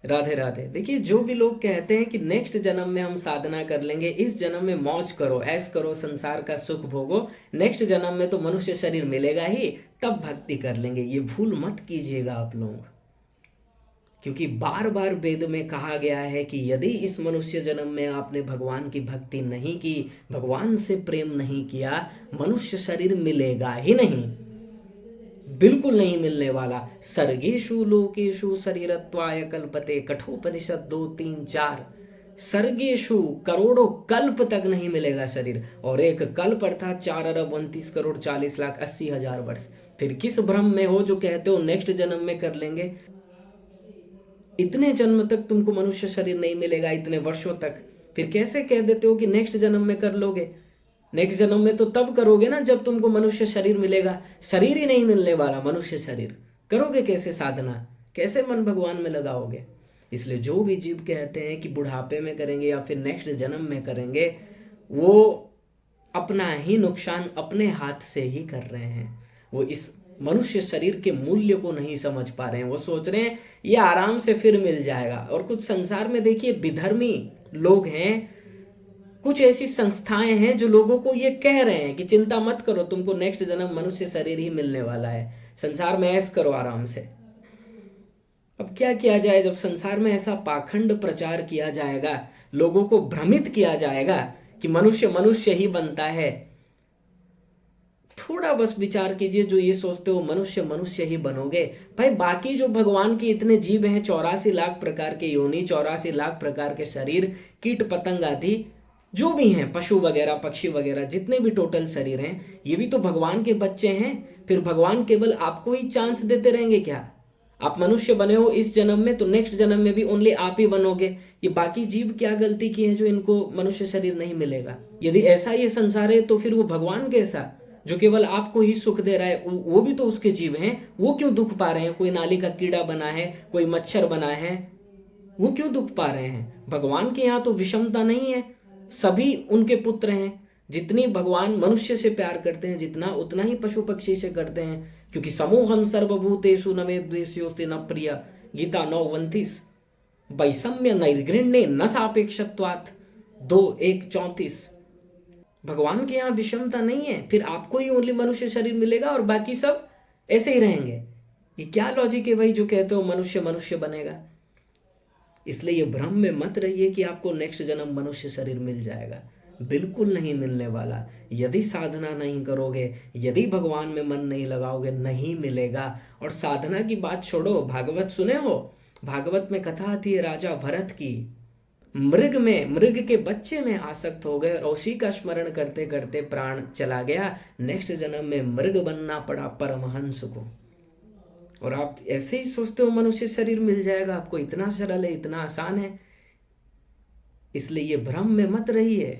राधे राधे। देखिए, जो भी लोग कहते हैं कि नेक्स्ट जन्म में हम साधना कर लेंगे, इस जन्म में मौज करो, ऐश करो, संसार का सुख भोगो, नेक्स्ट जन्म में तो मनुष्य शरीर मिलेगा ही, तब भक्ति कर लेंगे, ये भूल मत कीजिएगा आप लोग। क्योंकि बार बार वेद में कहा गया है कि यदि इस मनुष्य जन्म में आपने भगवान की भक्ति नहीं की, भगवान से प्रेम नहीं किया, मनुष्य शरीर मिलेगा ही नहीं, बिल्कुल नहीं मिलने वाला। सर्गेषु लोकेषु शरीरत्वाय कल्पते, कठोपनिषद 2, 3, 4। सर्गेषु करोड़ों कल्प तक नहीं मिलेगा शरीर, और एक कल्प अर्थात 4 अरब 29 करोड़ 40 लाख 80 हजार वर्ष। फिर किस भ्रम में हो जो कहते हो नेक्स्ट जन्म में कर लेंगे? इतने जन्म तक तुमको मनुष्य शरीर नहीं मिलेगा, इतने वर्षों तक, फिर कैसे कह देते हो कि नेक्स्ट जन्म में कर लोगे? नेक्स्ट जन्म में तो तब करोगे ना जब तुमको मनुष्य शरीर मिलेगा, शरीर ही नहीं मिलने वाला, मनुष्य शरीर करोगे कैसे साधना? कैसे मन भगवान में लगाओगे? इसलिए जो भी जीव कहते हैं कि बुढ़ापे में करेंगे या फिर नेक्स्ट जन्म में करेंगे, वो अपना ही नुकसान अपने हाथ से ही कर रहे हैं। वो इस मनुष्य शरीर के मूल्य को नहीं समझ पा रहे हैं। वो सोच रहे हैं ये आराम से फिर मिल जाएगा। और कुछ संसार में देखिए विधर्मी लोग हैं, कुछ ऐसी संस्थाएं हैं जो लोगों को ये कह रहे हैं कि चिंता मत करो, तुमको नेक्स्ट जन्म मनुष्य शरीर ही मिलने वाला है, संसार में ऐश करो आराम से। अब क्या किया जाए जब संसार में ऐसा पाखंड प्रचार किया जाएगा, लोगों को भ्रमित किया जाएगा कि मनुष्य मनुष्य ही बनता है। थोड़ा बस विचार कीजिए, जो ये सोचते हो मनुष्य मनुष्य ही बनोगे, भाई बाकी जो भगवान के इतने जीव हैं, 84 लाख प्रकार के योनि, 84 लाख प्रकार के शरीर, कीट पतंग आदि जो भी हैं, पशु वगैरह पक्षी वगैरह जितने भी टोटल शरीर हैं, ये भी तो भगवान के बच्चे हैं। फिर भगवान केवल आपको ही चांस देते रहेंगे क्या? आप मनुष्य बने हो इस जन्म में, तो नेक्स्ट जन्म में भी ओनली आप ही बनोगे। ये बाकी जीव क्या गलती की है जो इनको मनुष्य शरीर नहीं मिलेगा? यदि ऐसा ये संसार है तो फिर वो भगवान कैसा जो केवल आपको ही सुख दे रहा है, वो भी तो उसके जीव हैं, वो क्यों दुख पा रहे हैं? कोई नाली का कीड़ा बना है, कोई मच्छर बना है, वो क्यों दुख पा रहे हैं? भगवान के यहाँ तो विषमता नहीं है, सभी उनके पुत्र हैं। जितनी भगवान मनुष्य से प्यार करते हैं जितना, उतना ही पशु पक्षी से करते हैं, क्योंकि समूहम सर्वभूतेषु न मे द्वेष्योस्ति न प्रिय, गीता 9:29। वैषम्य नैर्घृण्ये न सापेक्षत्वात्, 2:1-34। भगवान के यहाँ विषमता नहीं है, फिर आपको ही ओनली मनुष्य शरीर मिलेगा और बाकी सब ऐसे ही रहेंगे। ये क्या लॉजिक है भाई जो कहते हो मनुष्य मनुष्य बनेगा? इसलिए ये भ्रम में मत रहिए कि आपको नेक्स्ट जन्म मनुष्य शरीर मिल जाएगा, बिल्कुल नहीं मिलने वाला। यदि साधना नहीं करोगे, यदि भगवान में मन नहीं लगाओगे, नहीं मिलेगा। और साधना की बात छोड़ो, भागवत सुने हो? भागवत में कथा आती है राजा भरत की, मृग के बच्चे में आसक्त हो गए और उसी का स्मरण करते करते प्राण चला गया, नेक्स्ट जन्म में मृग बनना पड़ा परमहंस को। और आप ऐसे ही सोचते हो मनुष्य शरीर मिल जाएगा आपको, इतना सरल है, इतना आसान है। इसलिए ये भ्रम में मत रहिए,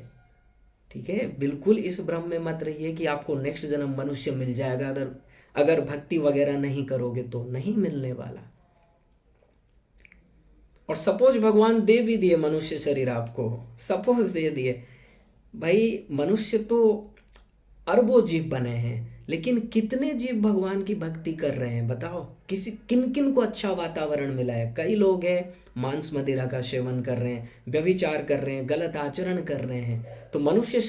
ठीक है? बिल्कुल इस भ्रम में मत रहिए कि आपको नेक्स्ट जन्म मनुष्य मिल जाएगा। अगर भक्ति वगैरह नहीं करोगे तो नहीं मिलने वाला। और सपोज भगवान दे भी दिए मनुष्य शरीर आपको, सपोज दे दिए, भाई मनुष्य तो अरबों जीव बने हैं, लेकिन कितने जीव भगवान की भक्ति कर रहे हैं बताओ? किसी किन किन को अच्छा वातावरण मिला है? कई लोग हैं मांस मदिरा का सेवन कर रहे हैं, व्यभिचार कर रहे हैं, गलत आचरण कर रहे हैं। तो मनुष्य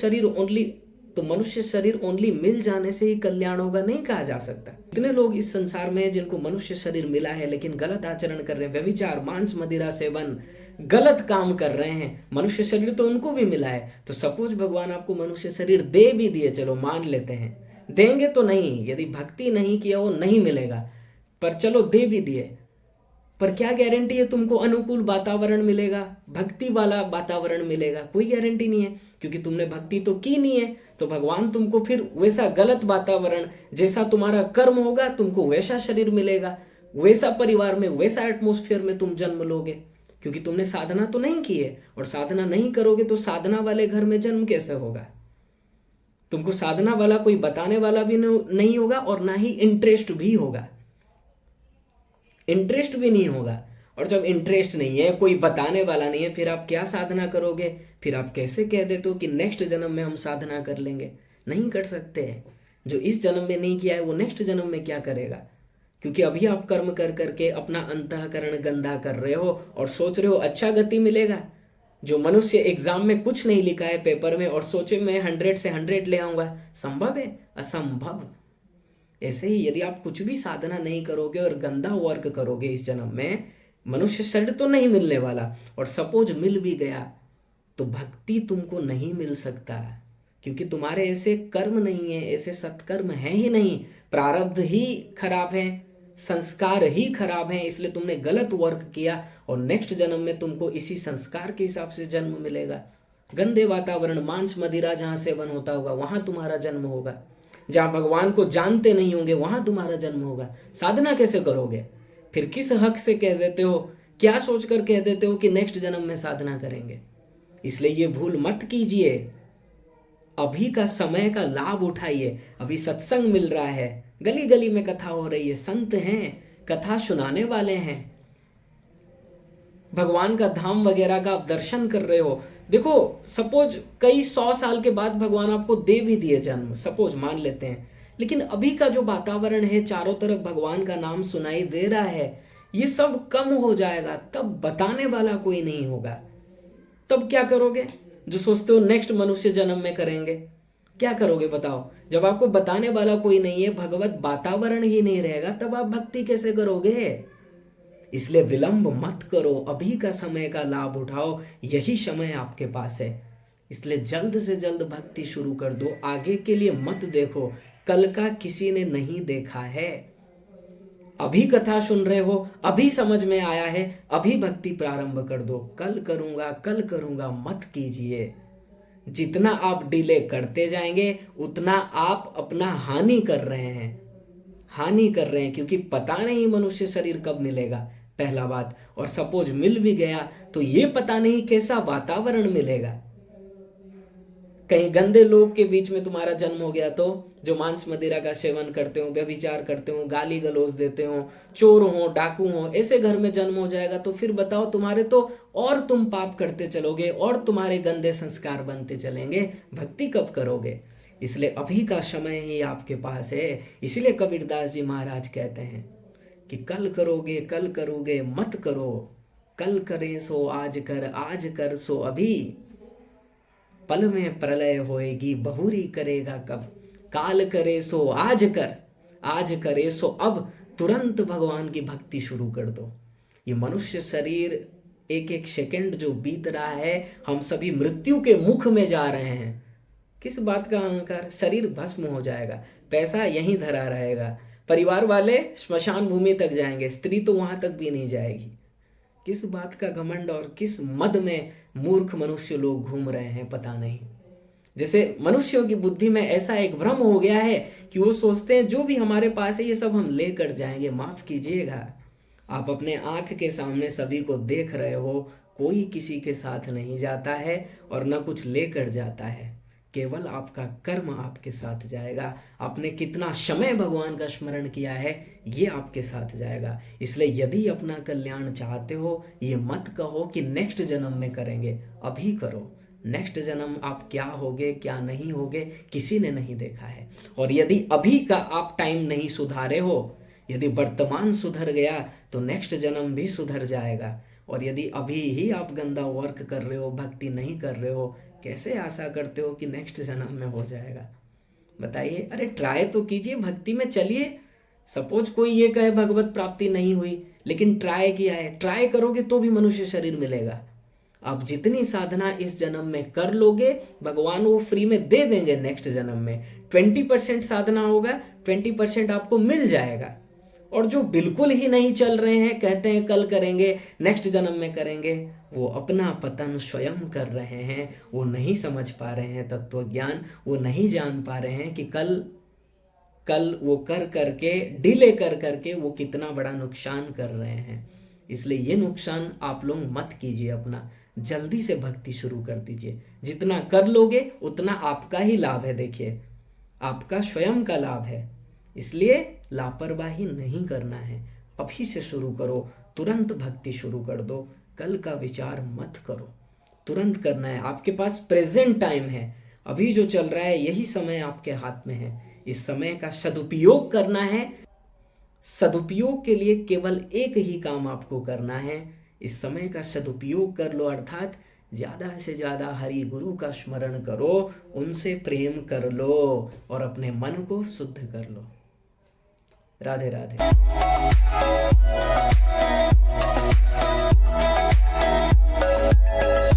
शरीर ओनली मिल जाने से ही कल्याण होगा नहीं कहा जा सकता। कितने लोग इस संसार में हैं जिनको मनुष्य शरीर मिला है लेकिन गलत आचरण कर रहे हैं, व्यभिचार, मांस मदिरा सेवन, गलत काम कर रहे हैं। मनुष्य शरीर तो उनको भी मिला है। तो सपोज भगवान आपको मनुष्य शरीर दे भी दिए, चलो मान लेते हैं, देंगे तो नहीं, यदि भक्ति नहीं किया वो नहीं मिलेगा, पर चलो दे भी दिए, पर क्या गारंटी है तुमको अनुकूल वातावरण मिलेगा, भक्ति वाला वातावरण मिलेगा? कोई गारंटी नहीं है, क्योंकि तुमने भक्ति तो की नहीं है। तो भगवान तुमको फिर वैसा गलत वातावरण, जैसा तुम्हारा कर्म होगा तुमको वैसा शरीर मिलेगा, वैसा परिवार में, वैसा एटमोस्फियर में तुम जन्म लोगे, क्योंकि तुमने साधना तो नहीं की है। और साधना नहीं करोगे तो साधना वाले घर में जन्म कैसे होगा? तुमको साधना वाला कोई बताने वाला भी नहीं होगा, और ना ही इंटरेस्ट भी होगा, इंटरेस्ट भी नहीं होगा। और जब इंटरेस्ट नहीं है, कोई बताने वाला नहीं है, फिर आप क्या साधना करोगे? फिर आप कैसे कह देते हो कि नेक्स्ट जन्म में हम साधना कर लेंगे? नहीं कर सकते। जो इस जन्म में नहीं किया है वो नेक्स्ट जन्म में क्या करेगा? क्योंकि अभी आप कर्म कर करके अपना अंतःकरण गंदा कर रहे हो और सोच रहे हो अच्छा गति मिलेगा। जो मनुष्य एग्जाम में कुछ नहीं लिखा है पेपर में और सोचे मैं 100 से 100 ले आऊंगा, संभव है? असंभव। ऐसे ही यदि आप कुछ भी साधना नहीं करोगे और गंदा वर्क करोगे इस जन्म में, मनुष्य शरीर तो नहीं मिलने वाला, और सपोज मिल भी गया तो भक्ति तुमको नहीं मिल सकता, क्योंकि तुम्हारे ऐसे कर्म नहीं है, ऐसे सत्कर्म है ही नहीं। प्रारब्ध ही खराब है, संस्कार ही खराब है, इसलिए तुमने गलत वर्क किया और नेक्स्ट जन्म में तुमको इसी संस्कार के हिसाब से जन्म मिलेगा। गंदे वातावरण, मांस मदिरा जहां सेवन होता होगा वहां तुम्हारा जन्म होगा। जहां भगवान को जानते नहीं होंगे वहां तुम्हारा जन्म होगा। साधना कैसे करोगे? फिर किस हक से कह देते हो, क्या सोचकर कह देते हो कि नेक्स्ट जन्म में साधना करेंगे? इसलिए ये भूल मत कीजिए। अभी का समय का लाभ उठाइए। अभी सत्संग मिल रहा है, गली गली में कथा हो रही है, संत हैं, कथा सुनाने वाले हैं, भगवान का धाम वगैरह का आप दर्शन कर रहे हो। देखो, सपोज कई 100 साल के बाद भगवान आपको दे भी दिए जन्म, सपोज मान लेते हैं, लेकिन अभी का जो वातावरण है, चारों तरफ भगवान का नाम सुनाई दे रहा है, ये सब कम हो जाएगा, तब बताने वाला कोई नहीं होगा। तब क्या करोगे? जो सोचते हो नेक्स्ट मनुष्य जन्म में करेंगे, क्या करोगे बताओ? जब आपको बताने वाला कोई नहीं है, भगवत वातावरण ही नहीं रहेगा, तब आप भक्ति कैसे करोगे? इसलिए विलंब मत करो, अभी का समय का लाभ उठाओ, यही समय आपके पास है। इसलिए जल्द से जल्द भक्ति शुरू कर दो, आगे के लिए मत देखो, कल का किसी ने नहीं देखा है। अभी कथा सुन रहे हो, अभी समझ में आया है, अभी भक्ति प्रारंभ कर दो। कल करूंगा मत कीजिए। जितना आप डिले करते जाएंगे उतना आप अपना हानि कर रहे हैं, क्योंकि पता नहीं मनुष्य शरीर कब मिलेगा, पहला बात। और सपोज मिल भी गया तो ये पता नहीं कैसा वातावरण मिलेगा। कहीं गंदे लोग के बीच में तुम्हारा जन्म हो गया तो, जो मांस मदिरा का सेवन करते हो, व्यभिचार करते हो, गाली गलौज देते हो, चोर हो, डाकू हो, ऐसे घर में जन्म हो जाएगा तो फिर बताओ, तुम्हारे तो और तुम पाप करते चलोगे और तुम्हारे गंदे संस्कार बनते चलेंगे, भक्ति कब करोगे? इसलिए अभी का समय ही आपके पास है। इसीलिए कबीरदास जी महाराज कहते हैं कि कल करोगे मत करो, कल करे सो आज कर सो अभी, पल में प्रलय होएगी बहुरी करेगा कब, काल करे सो आज करे सो अब, तुरंत भगवान की भक्ति शुरू कर दो। ये मनुष्य शरीर एक एक सेकंड जो बीत रहा है, हम सभी मृत्यु के मुख में जा रहे हैं। किस बात का अहंकार? शरीर भस्म हो जाएगा, पैसा यहीं धरा रहेगा, परिवार वाले स्मशान भूमि तक जाएंगे, स्त्री तो वहां तक भी नहीं जाएगी। किस बात का घमंड और किस मद में मूर्ख मनुष्य लोग घूम रहे हैं, पता नहीं। जैसे मनुष्यों की बुद्धि में ऐसा एक भ्रम हो गया है कि वो सोचते हैं जो भी हमारे पास है ये सब हम लेकर जाएंगे। माफ कीजिएगा, आप अपने आंख के सामने सभी को देख रहे हो, कोई किसी के साथ नहीं जाता है और न कुछ लेकर जाता है, केवल आपका कर्म आपके साथ जाएगा। आपने कितना समय भगवान का स्मरण किया है ये आपके साथ जाएगा। इसलिए यदि अपना कल्याण चाहते हो, ये मत कहो कि नेक्स्ट जन्म में करेंगे, अभी करो। नेक्स्ट जन्म आप क्या होगे क्या नहीं होगे किसी ने नहीं देखा है। और यदि अभी का आप टाइम नहीं सुधारे हो, यदि वर्तमान सुधर गया तो नेक्स्ट जन्म भी सुधर जाएगा। और यदि अभी ही आप गंदा वर्क कर रहे हो, भक्ति नहीं कर रहे हो, कैसे आशा करते हो कि नेक्स्ट जन्म में हो जाएगा? बताइए। अरे ट्राई तो कीजिए, भक्ति में चलिए। सपोज कोई ये कहे भगवत प्राप्ति नहीं हुई, लेकिन ट्राई किया है, ट्राई करोगे तो भी मनुष्य शरीर मिलेगा। आप जितनी साधना इस जन्म में कर लोगे, भगवान वो फ्री में दे देंगे नेक्स्ट जन्म में। 20% साधना होगा, 20% आपको मिल जाएगा। और जो बिल्कुल ही नहीं चल रहे हैं, कहते हैं कल करेंगे, नेक्स्ट जन्म में करेंगे, वो अपना पतन स्वयं कर रहे हैं। वो नहीं समझ पा रहे हैं तत्व ज्ञान, वो नहीं जान पा रहे हैं कि कल वो कर करके, डिले कर करके वो कितना बड़ा नुकसान कर रहे हैं। इसलिए ये नुकसान आप लोग मत कीजिए अपना, जल्दी से भक्ति शुरू कर दीजिए। जितना कर लोगे उतना आपका ही लाभ है। देखिए, आपका स्वयं का लाभ है। इसलिए लापरवाही नहीं करना है, अभी से शुरू करो, तुरंत भक्ति शुरू कर दो, कल का विचार मत करो, तुरंत करना है। आपके पास प्रेजेंट टाइम है, अभी जो चल रहा है यही समय आपके हाथ में है, इस समय का सदुपयोग करना है। सदुपयोग के लिए केवल एक ही काम आपको करना है, इस समय का सदुपयोग कर लो, अर्थात ज्यादा से ज्यादा हरि गुरु का स्मरण करो, उनसे प्रेम कर लो और अपने मन को शुद्ध कर लो। राधे राधे।